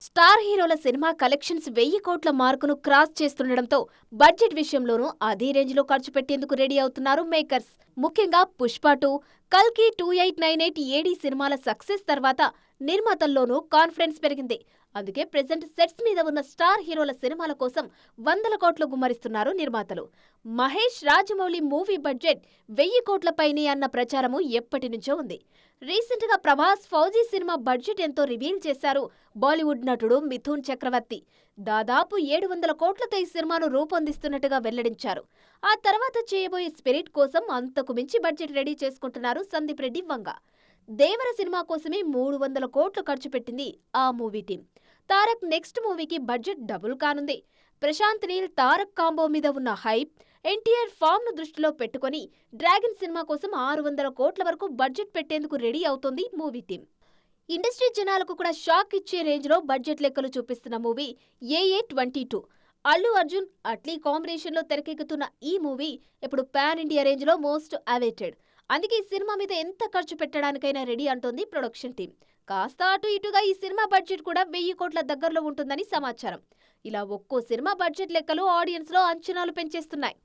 Star హీరోల cinema collections 1000 కోట్ల మార్కును క్రాస్ చేస్తుండటంతో బడ్జెట్ విషయంలోనూ అదే రేంజ్లో ఖర్చు పెట్టేందుకు రెడీ అవుతున్నారు మేకర్స్. ముఖ్యంగా పుష్ప 2, కల్కి 2898 ఏడీ సినిమాల సక్సెస్ తర్వాత నిర్మాతల్లోనూ కాన్ఫిడెన్స్ పెరిగింది. అందుకే ప్రెజెంట్ సెట్స్ మీద ఉన్న స్టార్ హీరోల సినిమాల కోసం వందల కోట్లు గుమ్మరిస్తున్నారు నిర్మాతలు. మహేష్ రాజమౌళి మూవీ బడ్జెట్ 1000 కోట్ల పైనే అన్న ప్రచారము ఎప్పటి నుంచో ఉంది. రీసెంట్ గా ప్రభాస్ ఫౌజీ సినిమా బడ్జెట్ ఎంతో రివీల్ చేశారు బాలీవుడ్ నటుడు మిథున్ చక్రవర్తి. దాదాపు 700 కోట్లతో ఈ సినిమాను రూపొందిస్తున్నట్టుగా వెల్లడించారు. ఆ తర్వాత చేయబోయే స్పిరిట్ కోసం అంతకు మించి బడ్జెట్ రెడీ చేసుకుంటున్నారు సందీప్ రెడ్డి వంగ. దేవర సినిమా కోసమే 300 కోట్లు ఖర్చు పెట్టింది ఆ మూవీ టీం. తారక్ నెక్స్ట్ మూవీకి బడ్జెట్ డబుల్ కానుంది. ప్రశాంత్ నీల్ తారక్ కాంబో మీద ఉన్న హైప్, ఎన్టీఆర్ ఫామ్ ను దృష్టిలో పెట్టుకుని డ్రాగన్ సినిమా కోసం 600 కోట్ల వరకు బడ్జెట్ పెట్టేందుకు రెడీ అవుతోంది మూవీ టీం. ఇండస్ట్రీ జనాలకు కూడా షాక్ ఇచ్చే రేంజ్ లో బడ్జెట్ లెక్కలు చూపిస్తున్న మూవీ ఏఏ 22. అల్లు అర్జున్, అట్లీ కాంబినేషన్ లో తెరకెక్కుతున్న ఈ మూవీ ఇప్పుడు పాన్ ఇండియా రేంజ్ లో మోస్ట్ అవైటెడ్. అందుకే ఈ సినిమా మీద ఎంత ఖర్చు పెట్టడానికైనా రెడీ అంటోంది ప్రొడక్షన్ టీం. కాస్త అటు ఇటుగా ఈ సినిమా బడ్జెట్ కూడా 1000 కోట్ల దగ్గరలో ఉంటుందని సమాచారం. ఇలా ఒక్కో సినిమా బడ్జెట్ లెక్కలు ఆడియన్స్ లో అంచనాలు పెంచేస్తున్నాయి.